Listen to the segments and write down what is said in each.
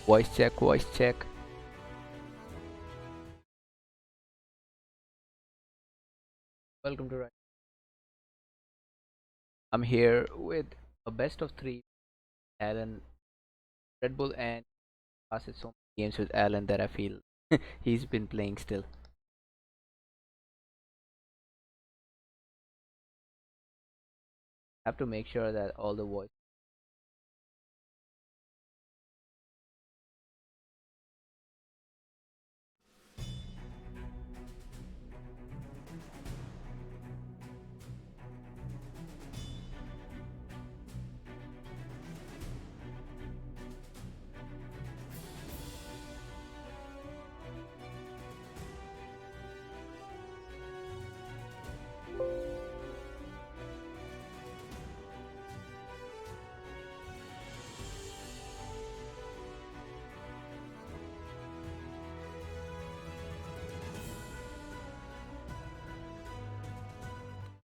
Voice check, voice check. Welcome to. I'm here with a best of three. Alan, Red Bull, and passes so many games with Alan that I feel he's been playing still. Have to make sure that all the voice.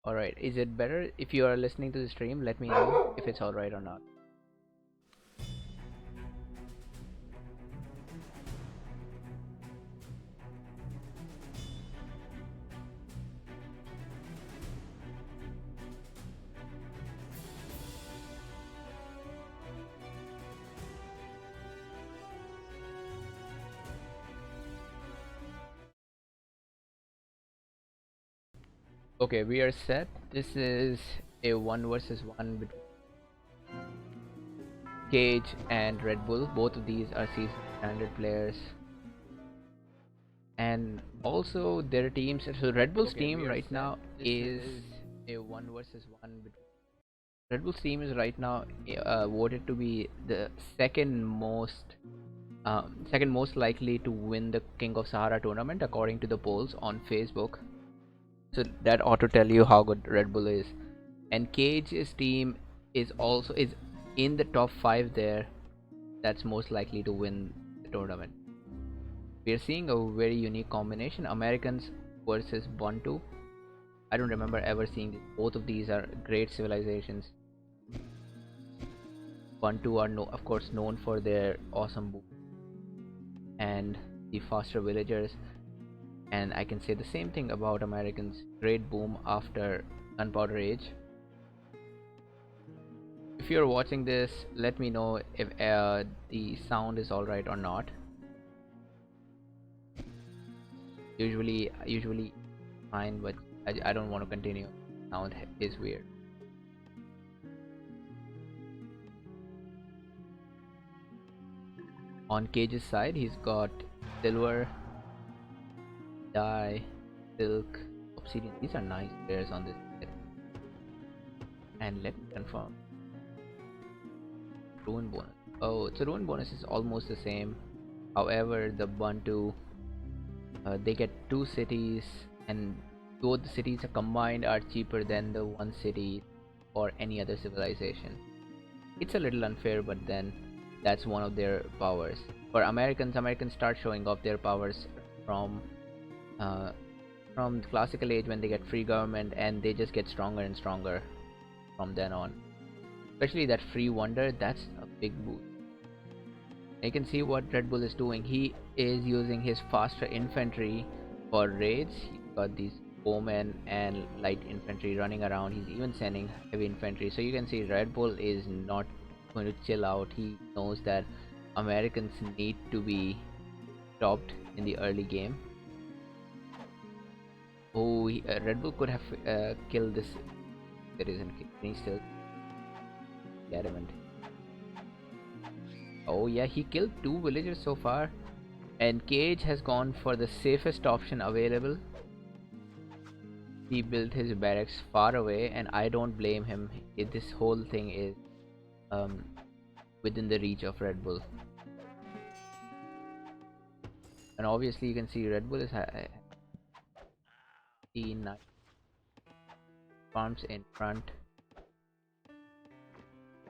All right, is it better if you are listening to the stream? Let me know if it's all right or not. Okay, we are set. This is a one versus one between Cage and Red Bull. Both of these are season standard players, and also their teams. So Red Bull's team right now is a one versus one between. Red Bull's team is right now voted to be the second most likely to win the King of Sahara tournament according to the polls on Facebook. So that ought to tell you how good Red Bull is. And Cage's team is in the top five there. That's most likely to win the tournament. We are seeing a very unique combination: Americans versus Bantu. I don't remember ever seeing this. Both of these are great civilizations. Bantu are of course known for their awesome boom and the faster villagers, and I can say the same thing about Americans. Great boom after Gunpowder Age. If you're watching this, let me know if the sound is alright or not. Usually fine, but I don't want to continue. Sound is weird. On Cage's side, he's got silver, dye, silk, obsidian. These are nice pairs on this set. And let me confirm. Ruin bonus. Oh, so ruin bonus is almost the same. However, the Bantu they get two cities, and both the cities combined are cheaper than the one city or any other civilization. It's a little unfair, but then that's one of their powers. For Americans start showing off their powers from uh, from the classical age when they get free government, and they just get stronger and stronger from then on. Especially that free wonder, that's a big boost. You can see what Red Bull is doing. He is using his faster infantry for raids. He's got these bowmen and light infantry running around. He's even sending heavy infantry. So you can see Red Bull is not going to chill out. He knows that Americans need to be stopped in the early game. Oh, Red Bull could have killed this. There isn't. Can he still get him? Oh yeah, he killed two villagers so far, and Cage has gone for the safest option available. He built his barracks far away, and I don't blame him. This whole thing is um, within the reach of Red Bull, and obviously you can see Red Bull is the nine farms in front.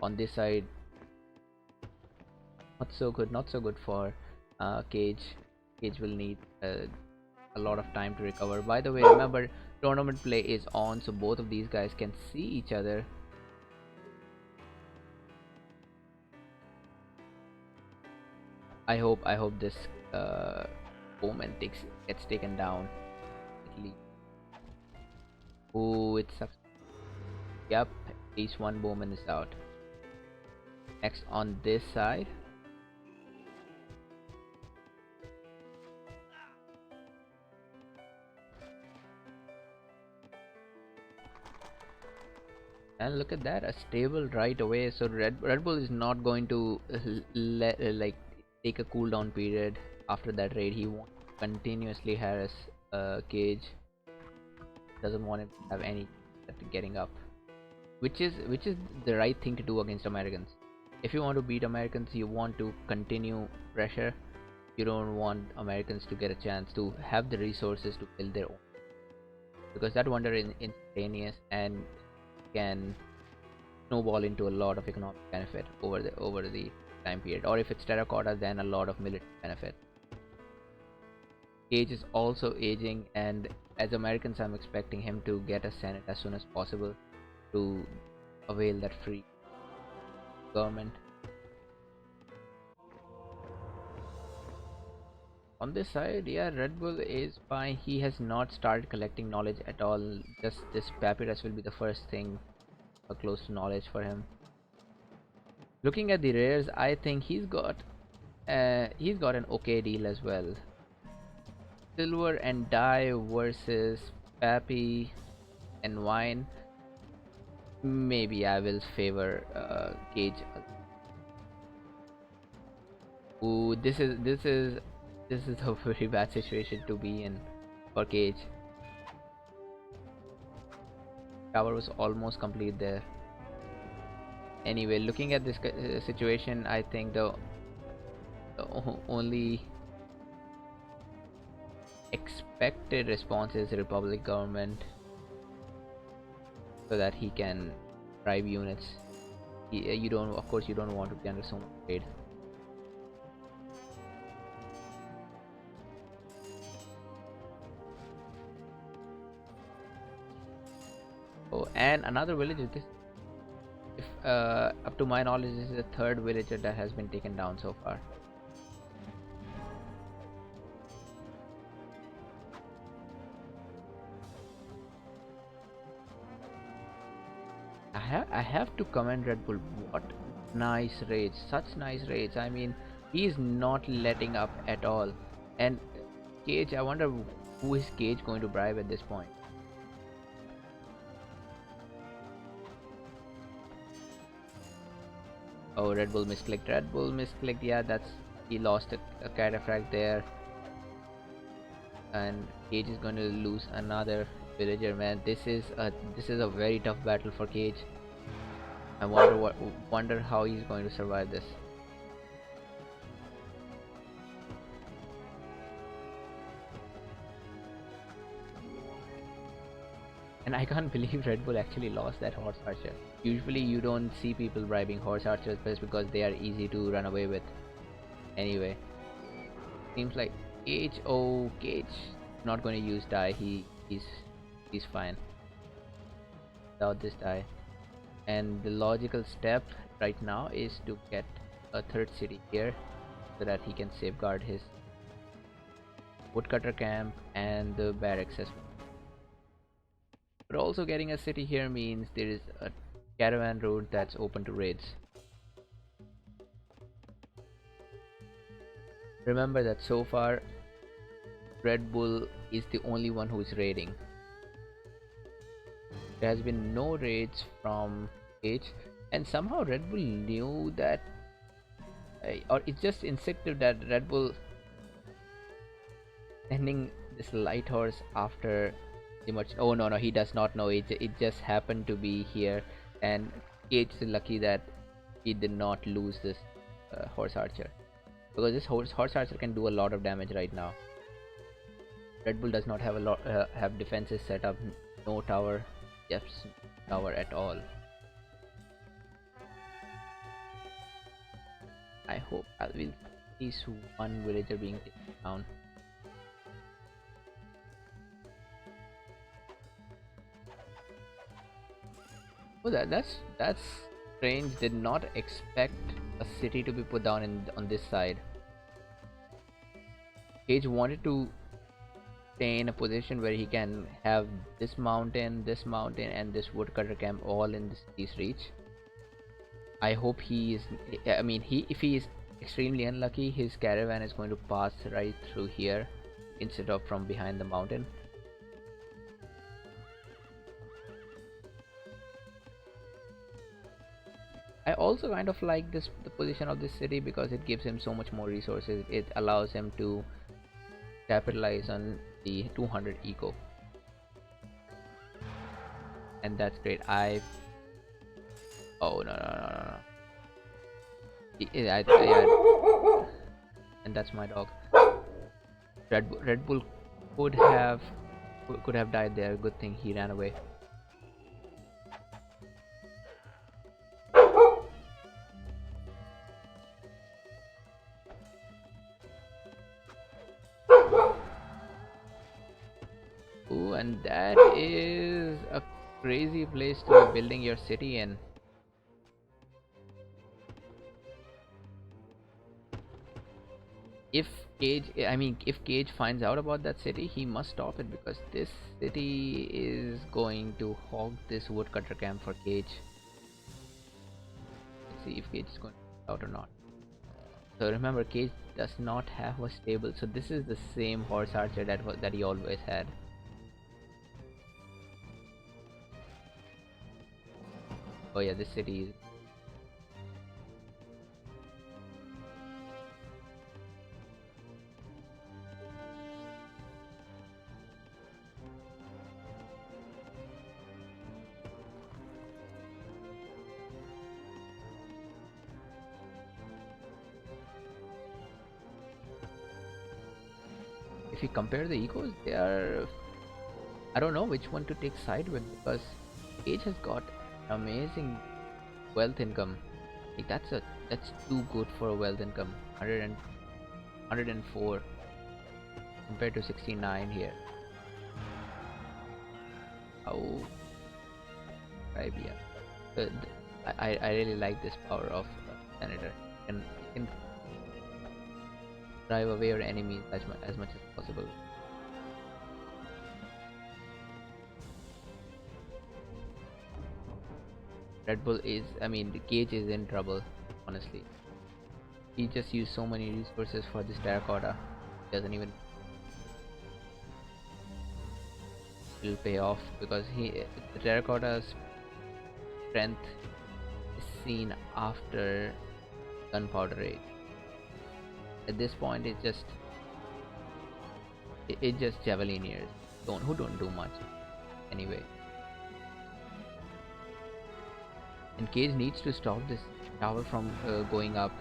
On this side, not so good. Not so good for Cage. Cage will need a lot of time to recover. By the way, remember, tournament play is on, so both of these guys can see each other. I hope this uh, bowman gets taken down at least. Oh, it sucks. Yep, at least one bowman is out. Next on this side, and look at that, a stable right away. So Red Bull is not going to like take a cooldown period after that raid. He won't continuously harass Cage. Doesn't want him to have any getting up, which is the right thing to do against Americans. If you want to beat Americans, you want to continue pressure. You don't want Americans to get a chance to have the resources to build their own, because that wonder is instantaneous and can snowball into a lot of economic benefit over the time period. Or if it's terracotta, then a lot of military benefit. Cage is also aging, and as Americans, I'm expecting him to get a Senate as soon as possible to avail that free government. On this side, yeah, Red Bull is fine. He has not started collecting knowledge at all. Just this papyrus will be the first thing close to knowledge for him. Looking at the rares, I think he's got an okay deal as well. Silver and dye versus Pappy and wine. Maybe I will favor Cage. Ooh, this is a very bad situation to be in for Cage. Tower was almost complete there. Anyway, looking at this situation, I think the only expected response is Republic government, so that he can drive units. You don't, of course, you don't want to be under so much trade. Oh, and another villager. This, if up to my knowledge, this is the third villager that has been taken down so far. I have to commend Red Bull. What nice raids, such nice raids. I mean, he's not letting up at all. And Cage, I wonder who is Cage going to bribe at this point. Oh, Red Bull misclicked. Red Bull misclicked. Yeah, that's, he lost a cataphract there, and Cage is going to lose another villager. Man, this is a very tough battle for Cage. I wonder how he's going to survive this. And I can't believe Red Bull actually lost that horse archer. Usually you don't see people bribing horse archers just because they are easy to run away with. Anyway, seems like Cage not going to use die. He's fine without this die. And the logical step right now is to get a third city here, so that he can safeguard his woodcutter camp and the barracks as well. But also getting a city here means there is a caravan route that's open to raids. Remember that so far Red Bull is the only one who is raiding. There has been no raids from Cage, and somehow Red Bull knew that, or it's just instinctive that Red Bull sending this light horse after the much. Oh no, he does not know. It just happened to be here, and Cage is lucky that he did not lose this horse archer, because this horse archer can do a lot of damage right now. Red Bull does not have a lot have defenses set up. No tower, yes, tower at all. I hope I will see one villager being taken down. Oh, that's strange. Did not expect a city to be put down on this side. Cage wanted to stay in a position where he can have this mountain, and this woodcutter camp all in the city's reach. I hope he is. I mean, if he is extremely unlucky, his caravan is going to pass right through here instead of from behind the mountain. I also kind of like the position of this city because it gives him so much more resources. It allows him to capitalize on the 200 eco, and that's great. Oh, no. And that's my dog. Red Bull could have died there. Good thing he ran away. Ooh, and that is a crazy place to be building your city in. If if Cage finds out about that city, he must stop it because this city is going to hog this woodcutter camp for Cage. Let's see if Cage is going to out or not. So remember, Cage does not have a stable, so this is the same horse archer that he always had. Oh yeah, this city is. If you compare the ecos, they are. I don't know which one to take side with because Cage has got amazing wealth income. Like that's too good for a wealth income. 104 compared to 69 here. Oh, Arabia. I really like this power of Senator. You can drive away your enemies as much as possible. Red Bull is, the Cage is in trouble, honestly. He just used so many resources for this terracotta. Doesn't even will pay off because the terracotta's strength is seen after gunpowder age. At this point, it's just javelineers who don't do much anyway. And Cage needs to stop this tower from going up.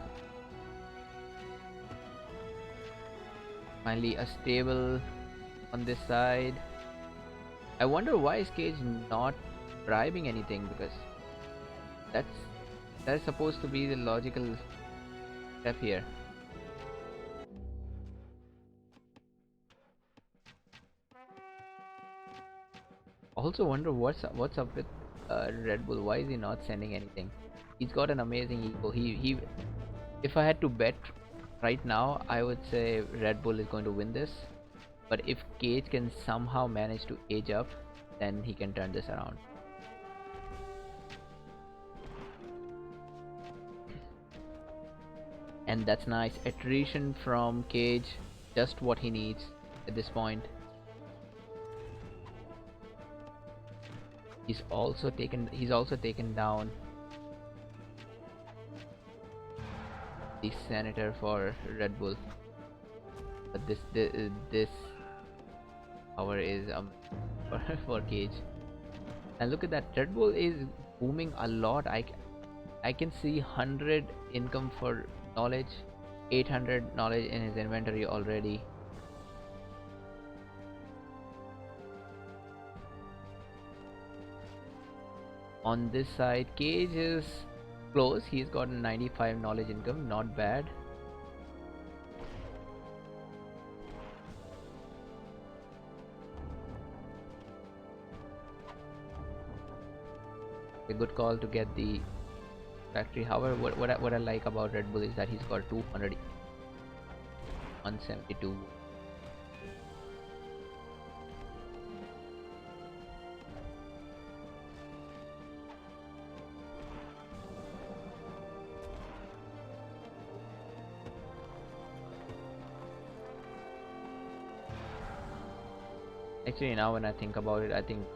Finally, a stable on this side. I wonder why is Cage not bribing anything, because that's supposed to be the logical step here. Also wonder what's up with Red Bull. Why is he not sending anything? He's got an amazing ego. He if I had to bet right now, I would say Red Bull is going to win this. But if Cage can somehow manage to age up, then he can turn this around. And that's nice. Attrition from Cage, just what he needs at this point. He's also taken down the Senator for Red Bull. But this power is for Cage. And look at that, Red Bull is booming a lot. I can see 100 income for knowledge, 800 knowledge in his inventory already. On this side, Cage is close. He's got 95 knowledge income, not bad. A good call to get the factory. However, what I like about Red Bull is that he's got 200, 172 Actually, now when I think about it, I think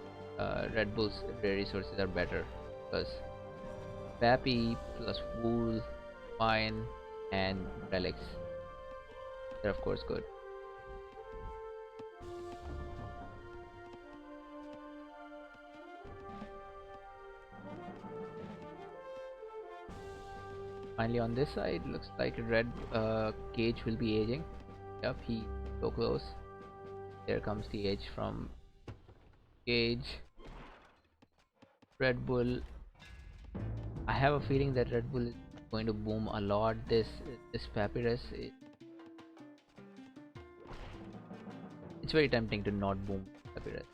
Red Bull's rare resources are better because Pappy plus wool, wine, and relics. They're of course good. Finally, on this side, looks like Red Cage will be aging. Yep, he so close. There comes the age from Cage. Red Bull. I have a feeling that Red Bull is going to boom a lot. This Papyrus. It's very tempting to not boom Papyrus.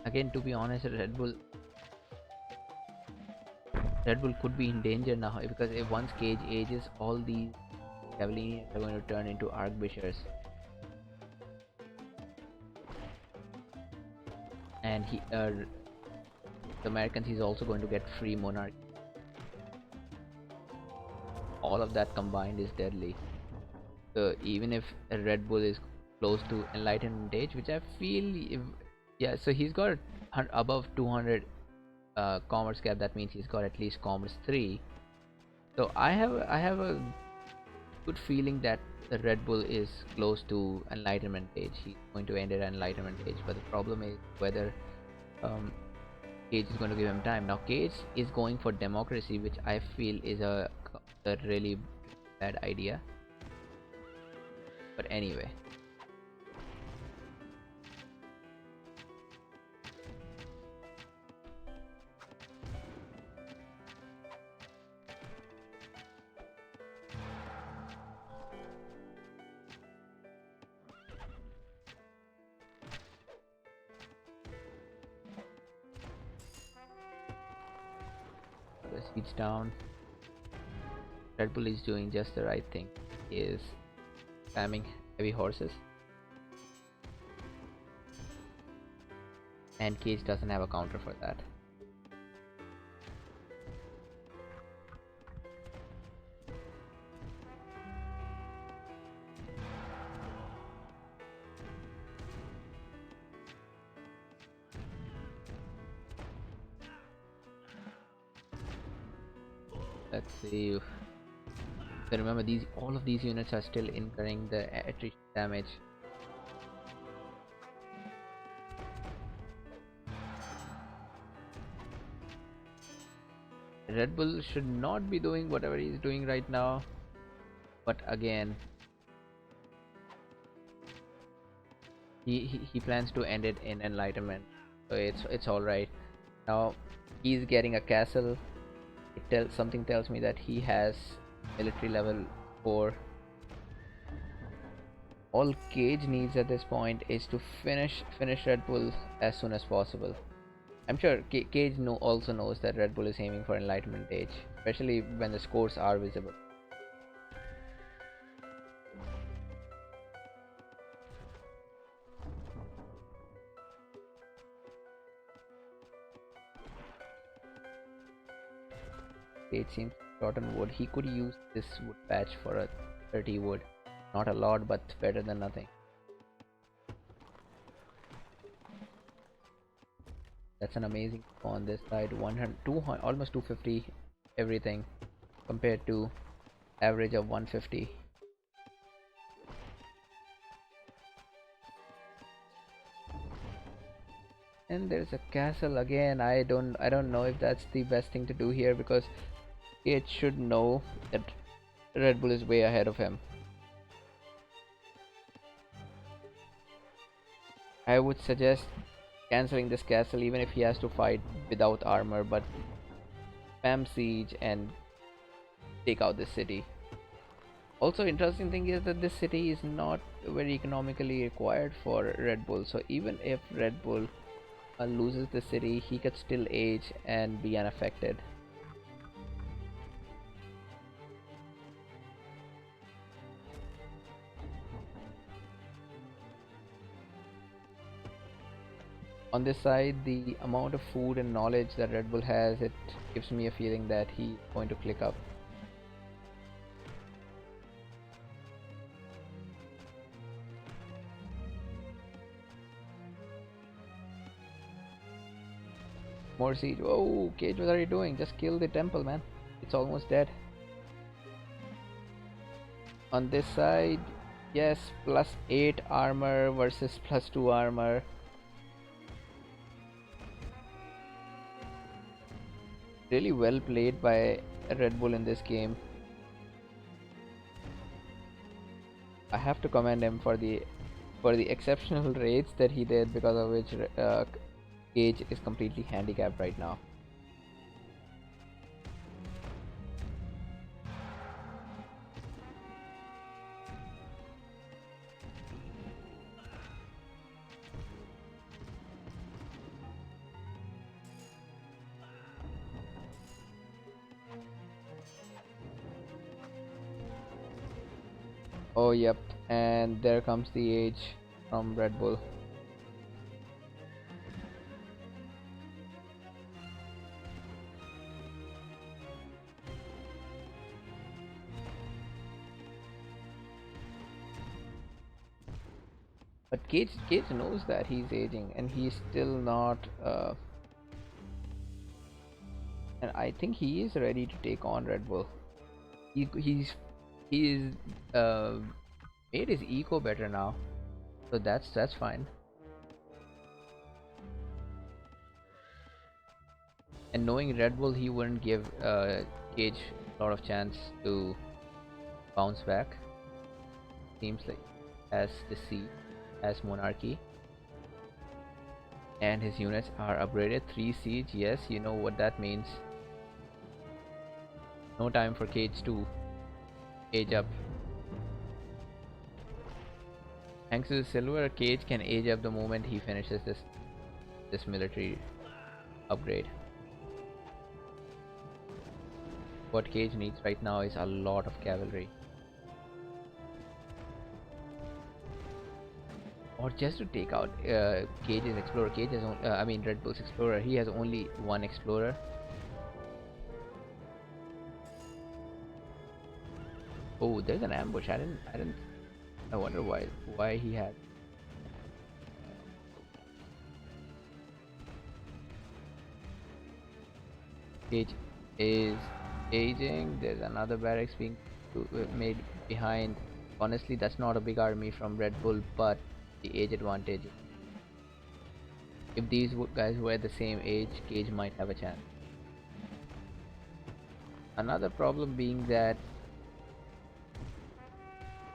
Again, to be honest, Red Bull could be in danger now because if once Cage ages, all these Cavaliers are going to turn into Archbishers, and the Americans he's also going to get free monarch. All of that combined is deadly. So even if a Red Bull is close to Enlightenment age, which I feel, yeah, so he's got above 200 commerce gap. That means he's got at least commerce 3. So I have a good feeling that the Red Bull is close to Enlightenment age. He's going to end at Enlightenment age, but the problem is whether um, Cage is going to give him time. Now Cage is going for democracy, which I feel is a really bad idea. But anyway, the siege down. Red Bull is doing just the right thing. He is spamming heavy horses, and Cage doesn't have a counter for that. Let's see. So remember, all of these units are still incurring the attrition damage. Red Bull should not be doing whatever he's doing right now, but again, he plans to end it in Enlightenment, so it's all right. Now he's getting a castle. Something tells me that he has military level 4. All Cage needs at this point is to finish Red Bull as soon as possible. I'm sure Cage also knows that Red Bull is aiming for Enlightenment age, especially when the scores are visible. Cage seems rotten wood. He could use this wood patch for a 30 wood. Not a lot, but better than nothing. That's an amazing on this side. 100, 200, almost 250 everything compared to average of 150. And there's a castle again. I don't know if that's the best thing to do here because it should know that Red Bull is way ahead of him. I would suggest cancelling this castle even if he has to fight without armor, but spam siege and take out this city. Also, interesting thing is that this city is not very economically required for Red Bull, so even if Red Bull loses the city, he could still age and be unaffected. On this side, the amount of food and knowledge that Red Bull has, it gives me a feeling that he's going to click up. More siege. Oh, Cage, what are you doing? Just kill the temple, man. It's almost dead. On this side, yes, +8 armor versus +2 armor. Really well played by Red Bull in this game. I have to commend him for the exceptional raids that he did, because of which Cage is completely handicapped right now. Oh, yep, and there comes the age from Red Bull. But Cage knows that he's aging, and he's still not. And I think he is ready to take on Red Bull. He's made his eco better now, so that's fine. And knowing Red Bull, he wouldn't give Cage a lot of chance to bounce back. Seems like as the Sea, as Monarchy, and his units are upgraded. 3 siege, yes, you know what that means. No time for Cage to age up. Thanks to the silver, Cage can age up the moment he finishes this military upgrade. What Cage needs right now is a lot of cavalry. Or just to take out Cage's explorer. Cage has I mean Red Bull's explorer. He has only one explorer. Oh, there's an ambush. I wonder why he had. Cage is aging. There's another barracks being made behind. Honestly, that's not a big army from Red Bull, but the age advantage. If these guys were the same age, Cage might have a chance. Another problem being that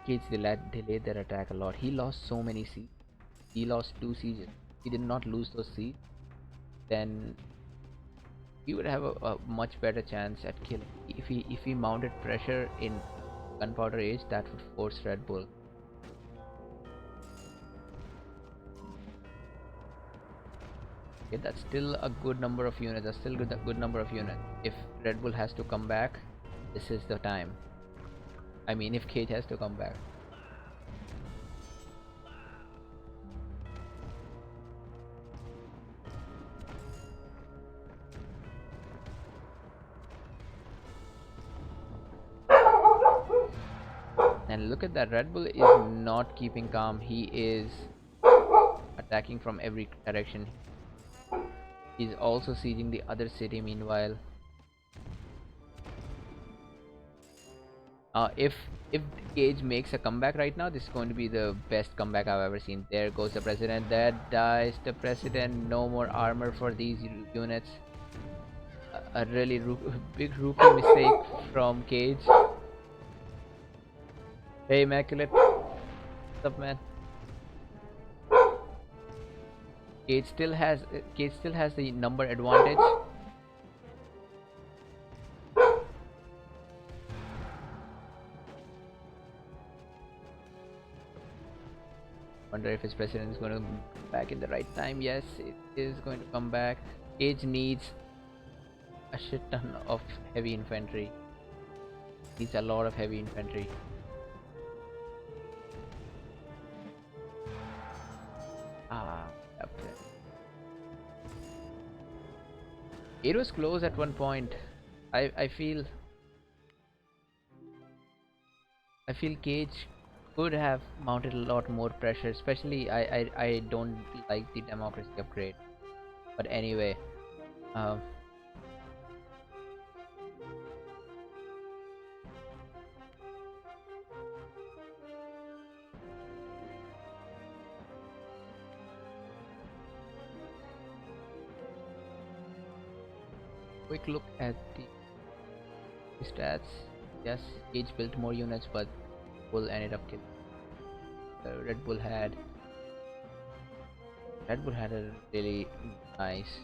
Cage delayed their attack a lot. He lost so many sieges. He lost 2 sieges. He did not lose those sieges, then he would have a much better chance at killing. If he mounted pressure in Gunpowder Age, that would force Red Bull. Okay, that's still a good number of units. That's still a good number of units. If Red Bull has to come back, this is the time. I mean, if Cage has to come back. And look at that, Red Bull is not keeping calm. He is attacking from every direction. He's also sieging the other city meanwhile. If Cage makes a comeback right now, this is going to be the best comeback I've ever seen. There goes the president. That dies the president. No more armor for these units. A really big rookie mistake from Cage. Hey, Immaculate. What's up, man? Cage still has the number advantage. Wonder if his president is going to come back in the right time. Yes, it is going to come back. Cage needs a shit ton of heavy infantry. Needs a lot of heavy infantry. Yep. It was close at one point. I feel Cage could have mounted a lot more pressure, especially I don't like the democracy upgrade. But anyway, Um, quick look at the stats. Yes, Cage built more units, but Bull ended up killing. Red Bull had a really nice.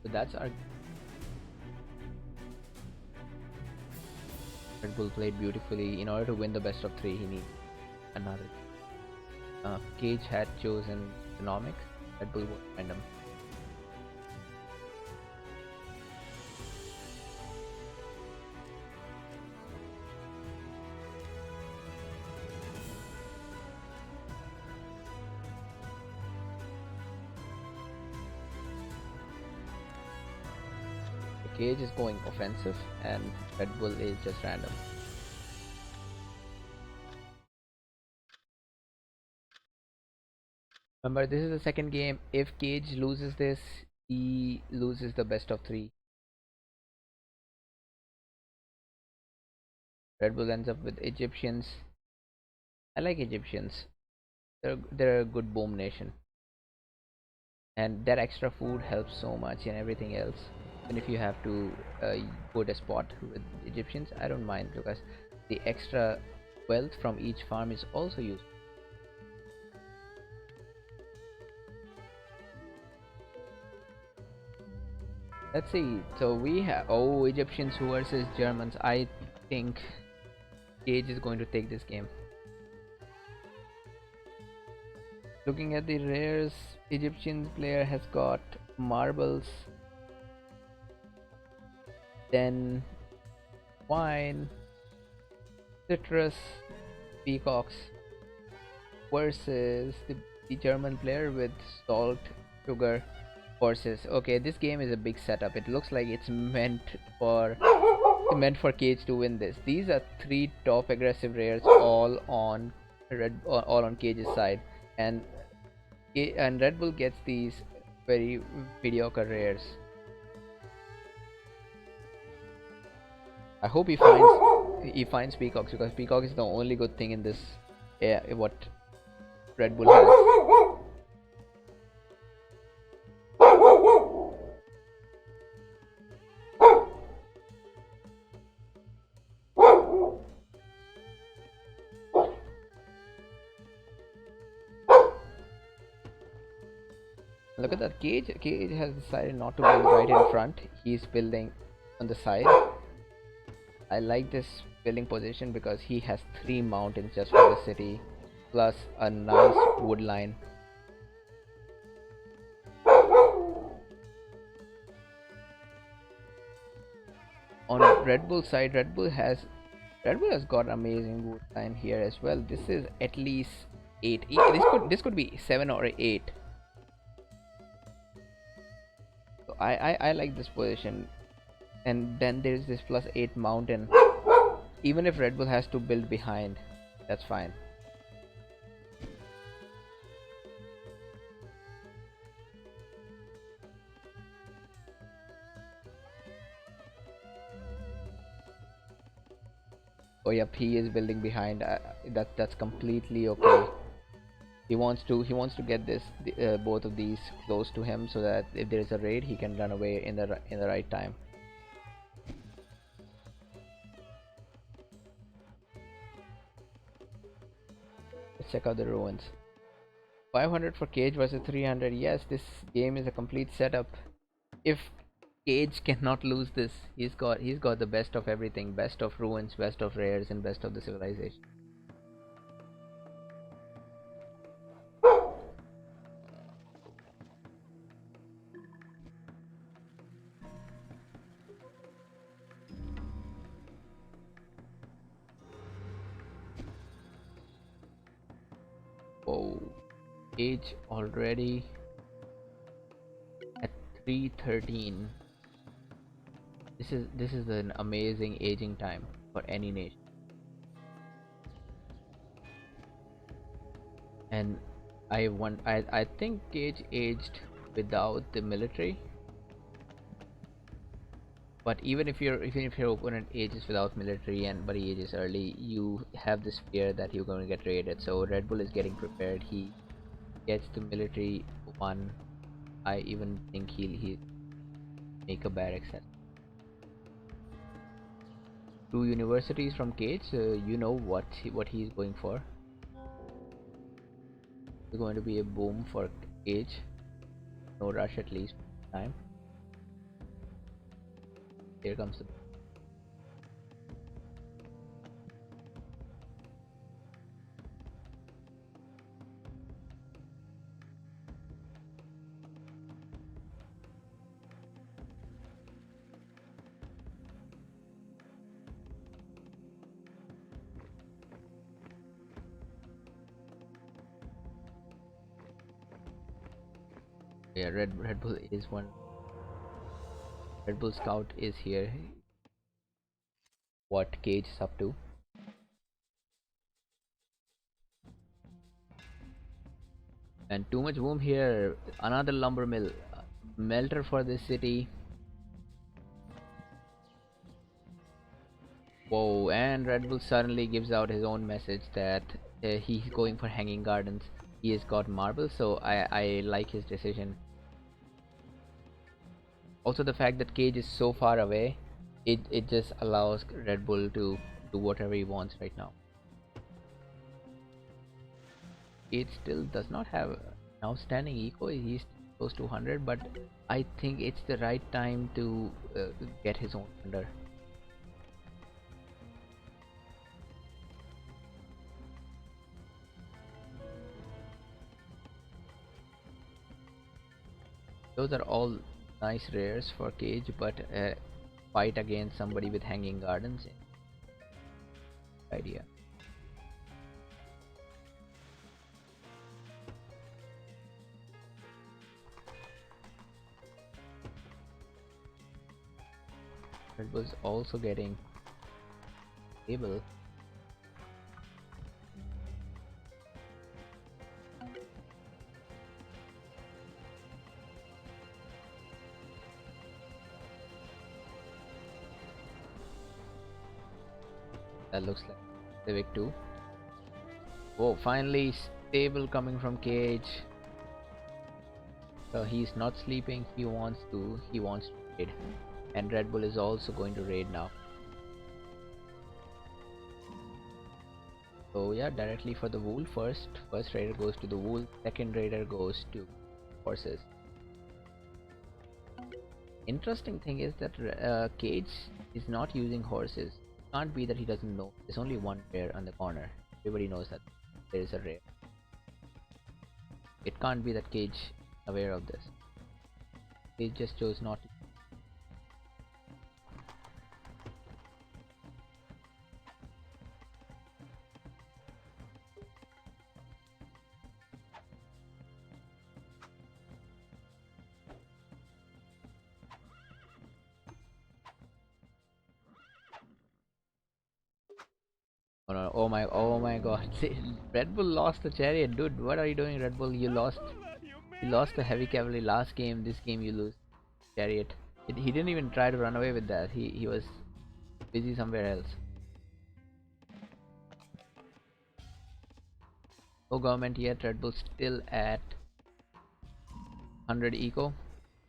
So that's our Red Bull played beautifully. In order to win the best of three, he needs another. Cage had chosen economics. Red Bull was random. The Cage is going offensive, and Red Bull is just random. Remember, this is the second game. If Cage loses this, he loses the best of three. Red Bull ends up with Egyptians. I like Egyptians. They're a good boom nation, and that extra food helps so much and everything else. And if you have to put a spot with Egyptians, I don't mind because the extra wealth from each farm is also used. Let's see. So we have Egyptians versus Germans. I think Cage is going to take this game. Looking at the rares, Egyptian player has got marbles, then wine, citrus, peacocks, versus the German player with salt, sugar, horses. Okay, this game is a big setup. It looks like it's meant for Cage to win this. These are three top aggressive rares, all on Cage's side, and Red Bull gets these very mediocre rares. I hope he finds peacocks because peacock is the only good thing in this. Yeah, what Red Bull has. Look at that cage. Cage has decided not to build right in front. He's building on the side. I like this building position because he has three mountains just for the city, plus a nice wood line. On Red Bull side, Red Bull has got amazing wood line here as well. This is at least eight. This could be 7 or 8. So I like this position. And then there's this +8 mountain. Even if Red Bull has to build behind, that's fine. Oh yep, he is building behind. That's completely okay. He wants to get both of these close to him so that if there is a raid, he can run away in the right time. Let's check out the ruins. 500 for Cage versus 300. Yes, this game is a complete setup. If Cage cannot lose this, he's got the best of everything: best of ruins, best of rares, and best of the civilization. Age already at 313. This is an amazing aging time for any nation. And I think Cage aged without the military. But even if your opponent ages without military and but he ages early, you have this fear that you're going to get raided. So Red Bull is getting prepared. He gets the military one. I even think he'll make a barracks at 2 universities from Cage. You know what he's going for. It's going to be a boom for Cage. No rush at least time. Here comes the yeah. Red Bull is one. Red Bull Scout is here. What Cage is up to? And too much boom here. Another lumber mill, melter for this city. Whoa! And Red Bull suddenly gives out his own message that he's going for hanging gardens. He has got marble, so I like his decision. Also, the fact that Cage is so far away, it just allows Red Bull to do whatever he wants right now. It still does not have an outstanding eco. He's close to 100, but I think it's the right time to get his own under. Those are all nice rares for Cage, but fight against somebody with hanging gardens idea. It was also getting able. That looks like Civic 2. Oh, finally stable coming from Cage. So he's not sleeping. He wants to raid, and Red Bull is also going to raid now. So yeah, directly for the wool first. First raider goes to the wool. Second raider goes to horses. Interesting thing is that Cage is not using horses. Can't be that he doesn't know. There's only one rare on the corner. Everybody knows that there is a rare. It can't be that Cage is aware of this. Cage just chose not to. Oh, no, oh my god. Red Bull lost the chariot. Dude, what are you doing, Red Bull? You lost the heavy cavalry last game. This game you lose chariot. He didn't even try to run away with that. He was busy somewhere else. No government yet. Red Bull still at 100 eco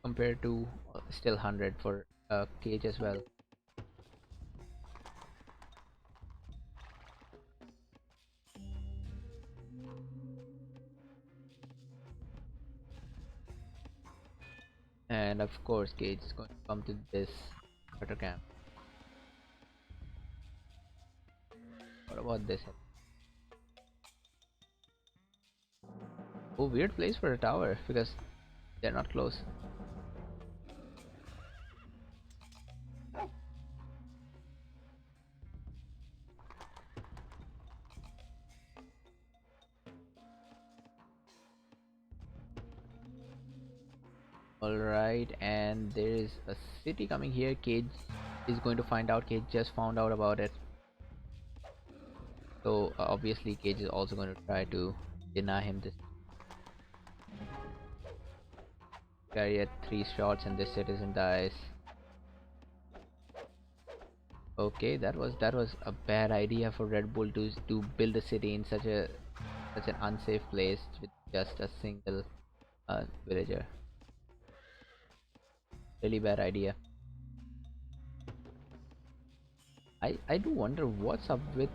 compared to still 100 for Cage as well. And of course, Cage is going to come to this water camp. What about this? Oh, weird place for a tower because they're not close. Alright, and there is a city coming here. Cage is going to find out. Cage just found out about it. So obviously Cage is also going to try to deny him this. Carry at 3 shots and this citizen dies. Okay, that was a bad idea for Red Bull to build a city in such an unsafe place with just a single villager. Really bad idea. I do wonder what's up with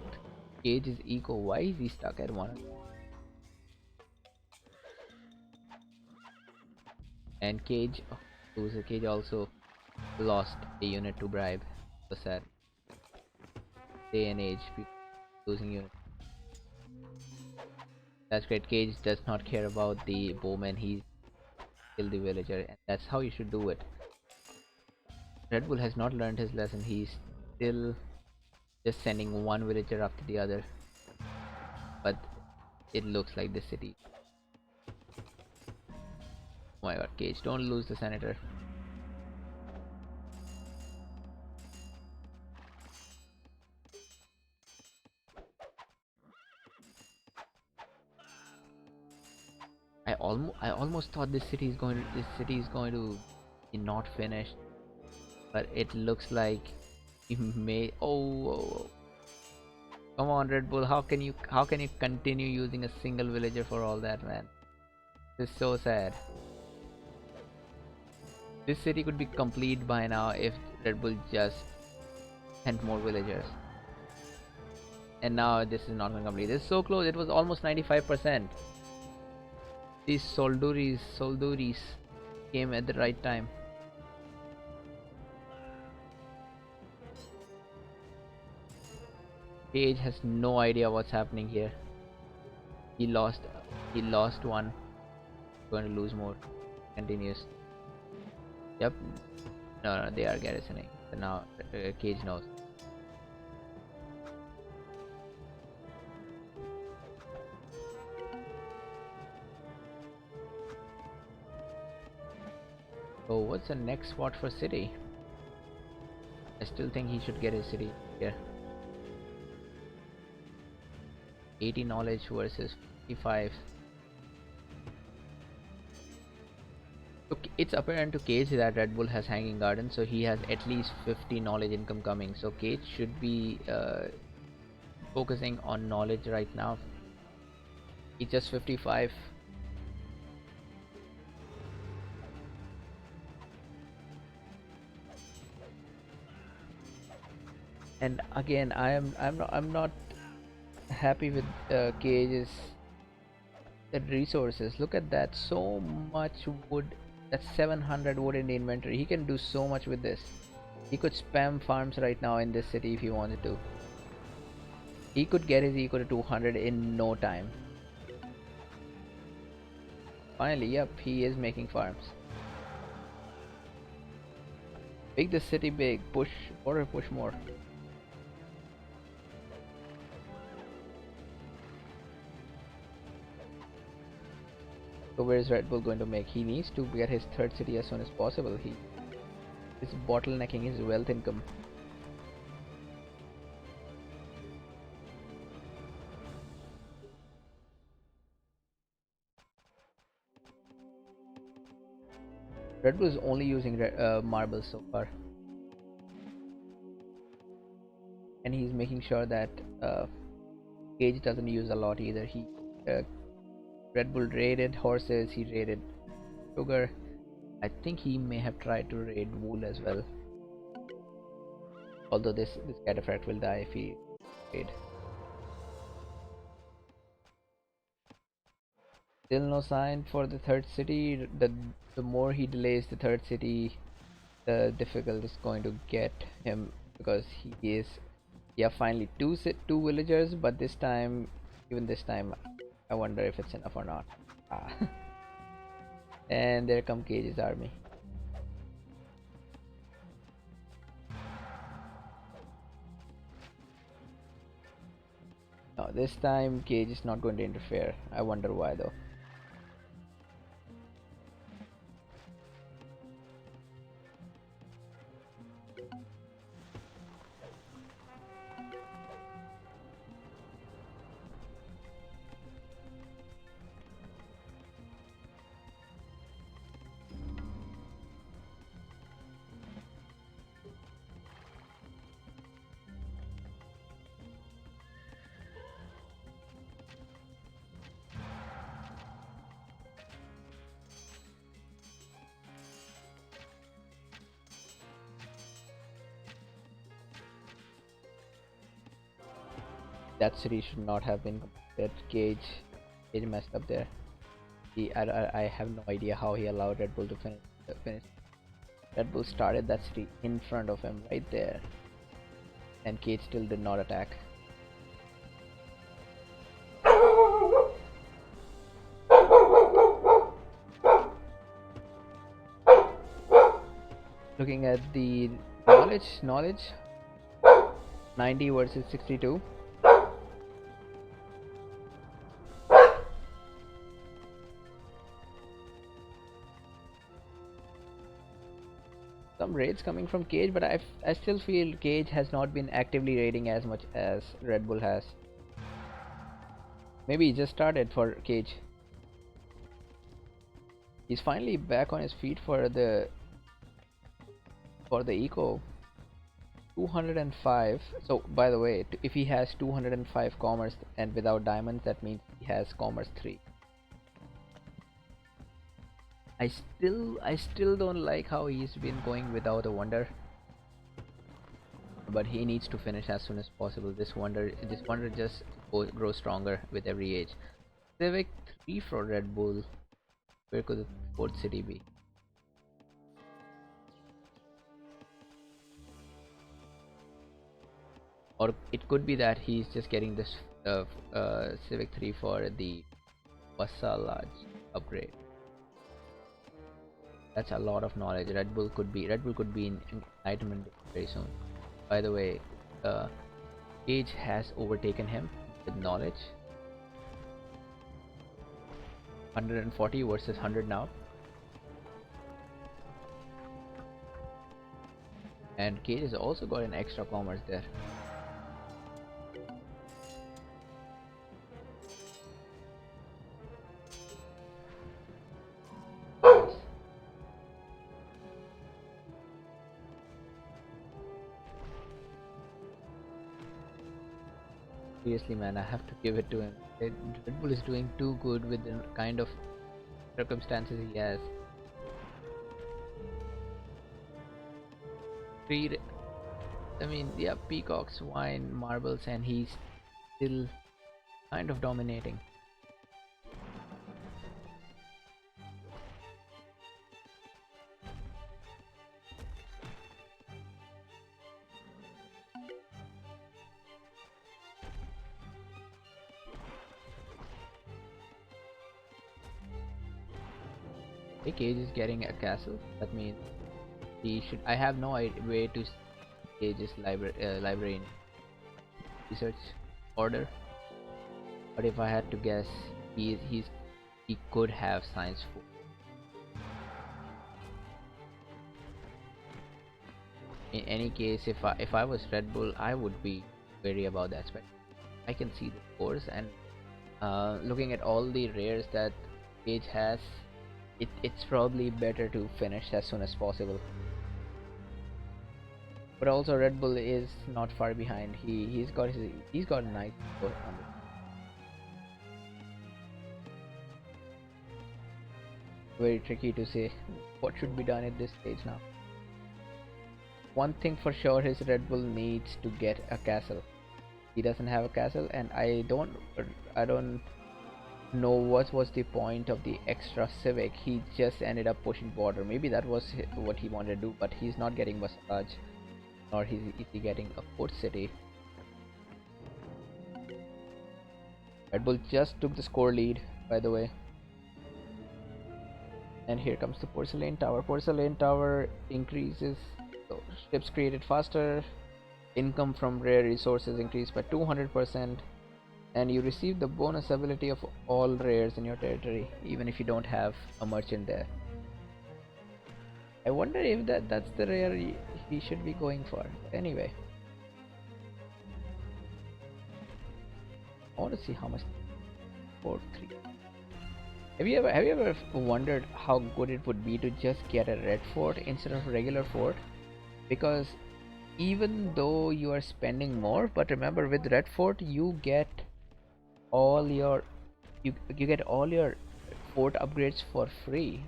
Cage's eco. Why is he stuck at one? And Cage, oh, loser. Cage also lost a unit to bribe. So sad. Day and age, people losing unit. That's great. Cage does not care about the bowman. He killed the villager, and that's how you should do it. Red Bull has not learned his lesson. He's still just sending one villager after the other. But it looks like the city. Oh my god, Cage, don't lose the senator. I almost thought this city is going to be not finished, but it looks like he may. Oh, come on, Red Bull. How can you continue using a single villager for all that, man? This is so sad. This city could be complete by now if Red Bull just sent more villagers. And now this is not going to complete. This is so close. It was almost 95%. These solduris came at the right time. Cage has no idea what's happening here. He lost he lost one. Going to lose more. Continues. Yep. No, they are garrisoning. So now Cage knows. So what's the next spot for city? I still think he should get his city here. 80 knowledge versus 55. So it's apparent to Cage that Red Bull has hanging garden, so he has at least 50 knowledge income coming. So Cage should be focusing on knowledge right now. He's just 55. And again, I'm not happy with Cage's resources. Look at that, so much wood. That's 700 wood in the inventory. He can do so much with this. He could spam farms right now in this city if he wanted to. He could get his eco to 200 in no time. Finally, yep, he is making farms. Make the city big. Push or push more. So where is Red Bull going to make? He needs to get his third city as soon as possible. He is bottlenecking his wealth income. Red Bull is only using marbles so far, and he's making sure that Cage doesn't use a lot either. Uh, Red Bull raided horses. He raided sugar. I think he may have tried to raid wool as well. Although this cataphract will die if he raid. Still no sign for the third city. The more he delays the third city, the difficult it's going to get him, because he is, yeah, finally two villagers, but this time, even this time, I wonder if it's enough or not. Ah. And there come Cage's army. No, this time Cage is not going to interfere. I wonder why though. That city should not have been completed. Cage messed up there. I have no idea how he allowed Red Bull to finish. Red Bull started that city in front of him right there, and Cage still did not attack. Looking at the knowledge 90 versus 62. Some raids coming from Cage, but I still feel Cage has not been actively raiding as much as Red Bull has. Maybe he just started for Cage. He's finally back on his feet for the eco. 205. So by the way, if he has 205 commerce and without diamonds, that means he has commerce 3. I still don't like how he's been going without a wonder, but he needs to finish as soon as possible. This wonder just grows stronger with every age. Civic 3 for Red Bull. Where could the fourth city be? Or it could be that he's just getting this Civic 3 for the Vassalage upgrade. That's a lot of knowledge. Red Bull could be in enlightenment very soon. By the way, Cage has overtaken him with knowledge. 140 versus 100 now. And Cage has also got an extra commerce there. Seriously, man, I have to give it to him. Red Bull is doing too good with the kind of circumstances he has. Yeah, peacocks, wine, marbles, and he's still kind of dominating. Cage is getting a castle. That means he should. I have no way to Cage's library in research order. But if I had to guess, he could have science 4. In any case, if I was Red Bull, I would be wary about that aspect. I can see the scores, and looking at all the rares that Cage has, it's probably better to finish as soon as possible. But also Red Bull is not far behind. He's got a nice score on it. Very tricky to say what should be done at this stage now. One thing for sure is Red Bull needs to get a castle. He doesn't have a castle, and I don't know what was the point of the extra civic. He just ended up pushing border. Maybe that was what he wanted to do, but he's not getting Vassalage, nor is he getting a fourth city. Red Bull just took the score lead, by the way. And here comes the porcelain tower. Porcelain tower increases, so ships created faster, income from rare resources increased by 200%, and you receive the bonus ability of all rares in your territory, even if you don't have a merchant there. I wonder if that's the rare he should be going for. Anyway, I want to see how much. 4-3. Have you ever wondered how good it would be to just get a red fort instead of a regular fort? Because even though you are spending more, but remember, with red fort you get all your fort upgrades for free.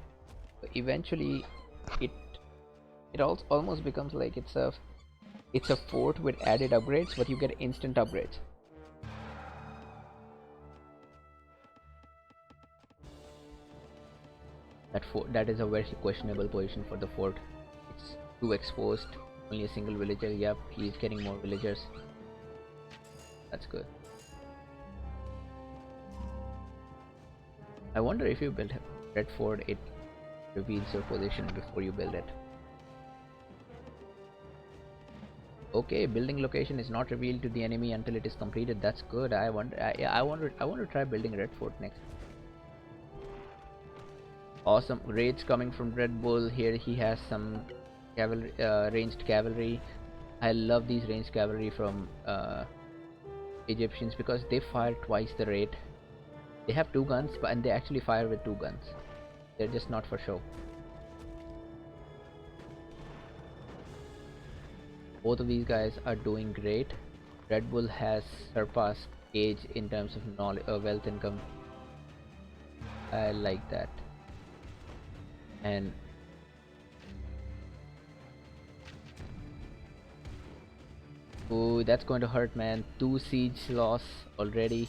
So eventually it also almost becomes like it's a fort with added upgrades, but you get instant upgrades. That is a very questionable position for the fort. It's too exposed. Only a single villager. Yep, he's getting more villagers. That's good. I wonder if you build a red fort, it reveals your position before you build it. Okay, building location is not revealed to the enemy until it is completed. That's good. I want to try building red fort next. Awesome raids coming from Red Bull. Here he has some cavalry, ranged cavalry. I love these ranged cavalry from Egyptians because they fire twice the rate. They have two guns, and they actually fire with two guns. They're just not for show. Both of these guys are doing great. Red Bull has surpassed Cage in terms of knowledge, wealth income. I like that. And oh, that's going to hurt, man. 2 siege loss already.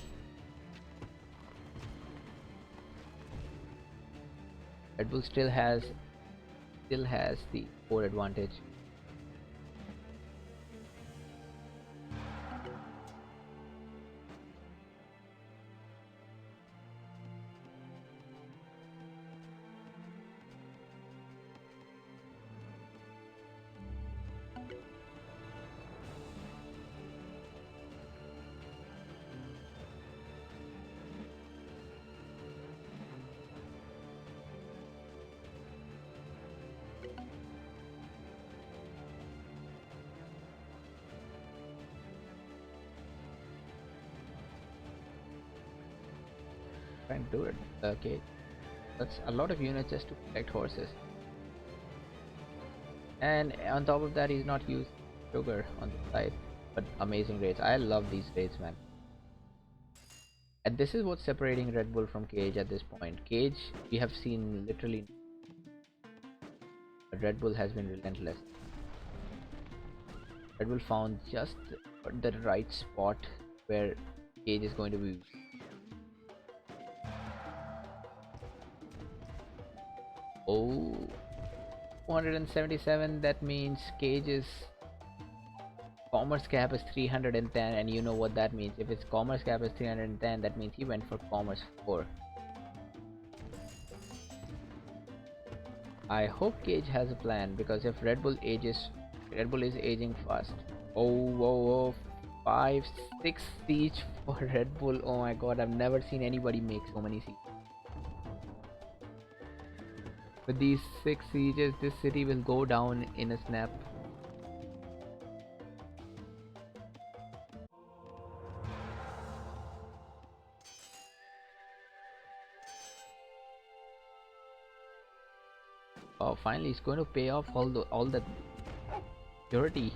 Red Bull still has the 4 advantage. Trying to do it. Okay, that's a lot of units just to protect horses. And on top of that, he's not used sugar on the side. But amazing raids. I love these raids, man. And this is what's separating Red Bull from Cage at this point. Cage, we have seen literally, but Red Bull has been relentless. Red Bull found just the right spot where Cage is going to be. Oh, 477. That means Cage's commerce cap is 310, and you know what that means. If its commerce cap is 310, that means he went for commerce 4. I hope Cage has a plan, because if Red Bull is aging fast. Oh, whoa, whoa. 5-6 siege for Red Bull. Oh my god, I've never seen anybody make so many sieges. With these 6 sieges, this city will go down in a snap. Oh, finally, it's going to pay off all that purity.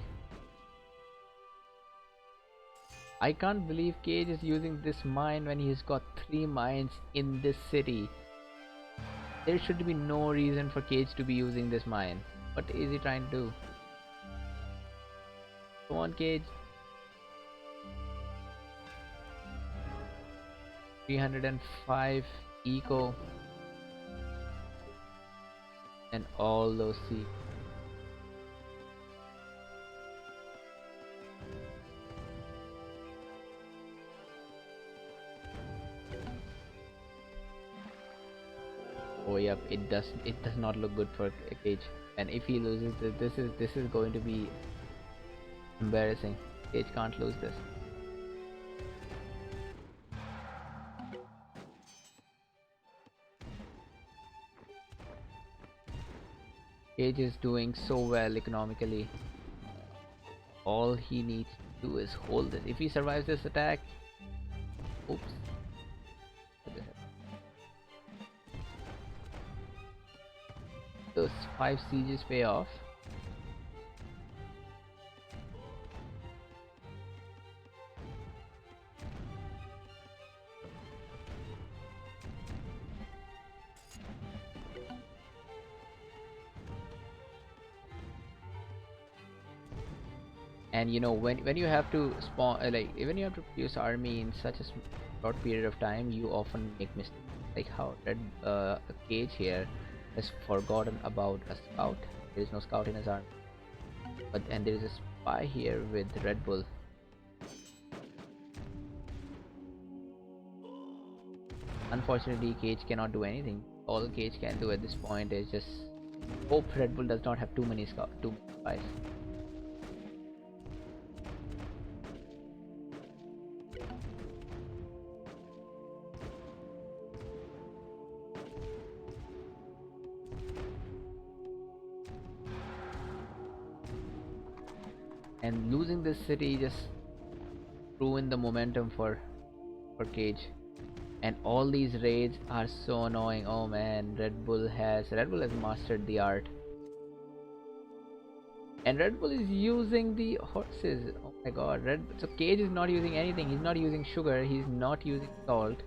I can't believe Cage is using this mine when he's got 3 mines in this city. There should be no reason for Cage to be using this mine. What is he trying to do? Come on, Cage. 305 eco. And all those seeds. Oh yep, it does not look good for Cage, and if he loses this is going to be embarrassing. Cage can't lose this. Cage is doing so well economically. All he needs to do is hold it. If he survives this attack, oops. Those 5 sieges pay off. And you know, when you have to spawn when you have to produce army in such a short period of time, you often make mistakes, like how Red Cage here has forgotten about a scout. There is no scout in his army. And there is a spy here with Red Bull. Unfortunately, Cage cannot do anything. All Cage can do at this point is just hope Red Bull does not have too many spies. And losing this city just ruined the momentum for Cage. And all these raids are so annoying. Oh man, Red Bull has mastered the art. And Red Bull is using the horses. Oh my god, so Cage is not using anything. He's not using sugar, he's not using salt.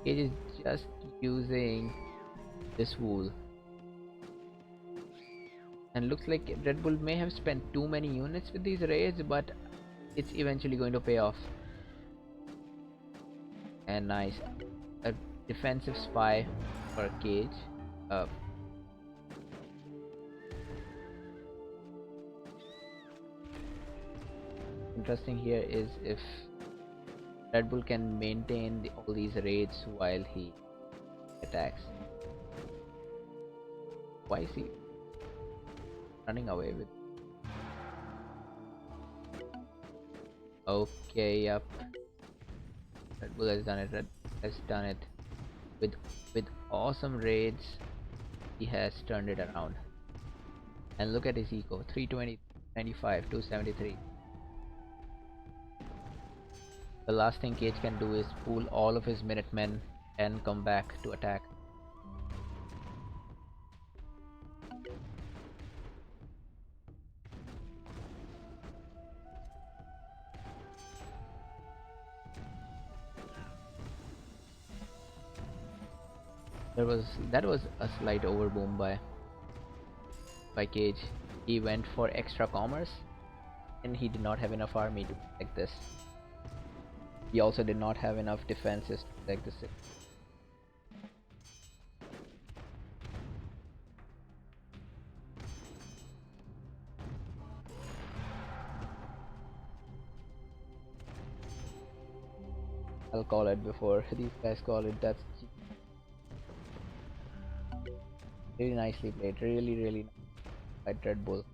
Cage is just using this wool. And looks like Red Bull may have spent too many units with these raids, but it's eventually going to pay off. And nice, a defensive spy for Cage. Interesting here is if Red Bull can maintain all these raids while he attacks. Why is he running away with? Okay, yep. Red Bull has done it. Red has done it with awesome raids. He has turned it around. And look at his eco: 320, 95, 273. The last thing Cage can do is pull all of his Minutemen and come back to attack. That was a slight overboom by Cage. He went for extra commerce and he did not have enough army to protect this. He also did not have enough defenses to protect the city. I'll call it before these guys call it. That's really nicely played. Really nice by Red Bull.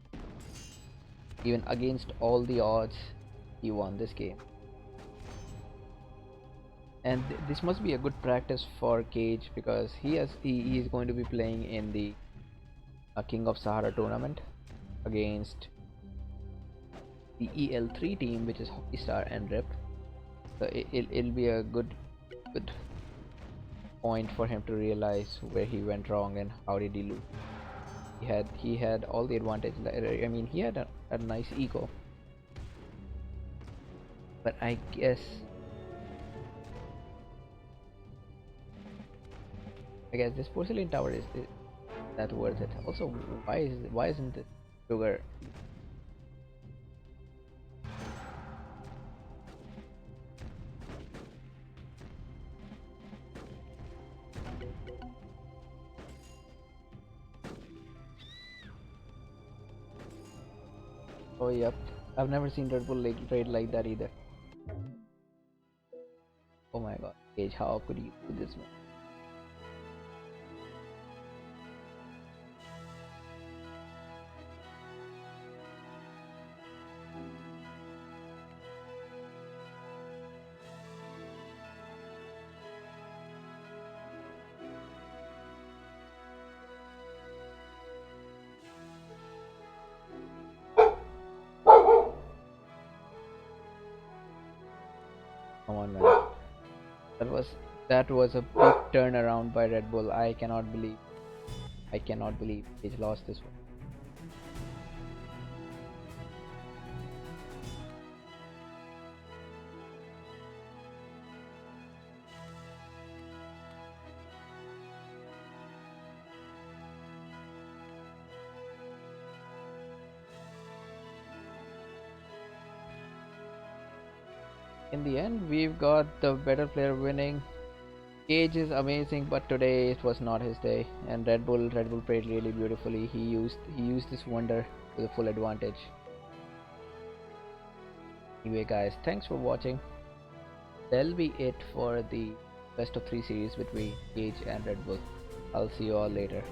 Even against all the odds, he won this game. And this must be a good practice for Cage because he is going to be playing in the King of Sahara tournament against the EL3 team, which is Hockey Star and Rip. So it'll be a good point for him to realize where he went wrong and how did he lose. He had all the advantage. I mean, he had a nice eco, but I guess this porcelain tower is that worth it. Also, why isn't it sugar? Oh yep, I've never seen Red Bull trade like that either. Oh my god, Cage, how could you do this, man? Come on, man. That was a big turnaround by Red Bull. I cannot believe Cage lost this one. In the end, we've got the better player winning. Cage is amazing, but today it was not his day, and Red Bull played really beautifully. He used this wonder to the full advantage. Anyway, guys, thanks for watching. That'll be it for the best of 3 series between Cage and Red Bull. I'll see you all later.